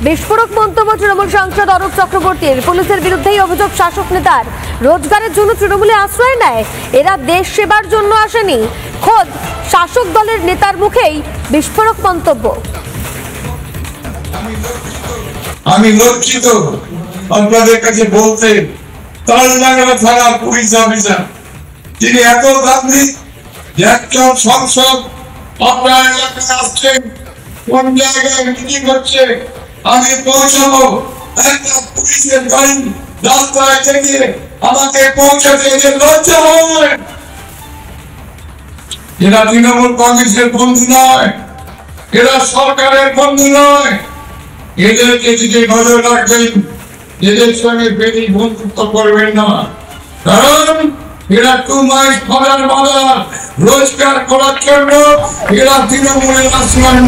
বিস্ফোরক মন্তব্য তৃণমূল সাংসদ অরূপ চক্রবর্তীর। পুলিশের বিরুদ্ধেই অভিযোগ শাসক নেতার। রোজগারের জন্য তৃণমূলে আশ্রয় নেয়, এরা দেশ সেবার জন্য আসেনি। খোদ শাসক দলের নেতার মুখেই বিস্ফোরক মন্তব্য। আমি লজ্জিত আপনাদের কাছে বলতে, তালডাঙ্গা থানা পুলিশ অফিসার যিনি এত দামি একজন সংসদ আপনার এলাকায় আসছেন, কোন জায়গায় মিটিং হচ্ছে, আমি পৌঁছাবো, একটা পুলিশের গাড়ি রাস্তায় থেকে আমাকে পৌঁছাতে যে লজ্জা হয়। এরা তৃণমূল কংগ্রেসের বন্ধু নয়, এরা সরকারের বন্ধু নয়। এদেরকে দিকে নজর রাখবেন, এদের সঙ্গে বেশি বন্ধুত্ব করবেন না, কারণ এরা টুমাই ফলার মালা রোজগার করার জন্য এরা তৃণমূলের আশ্রয়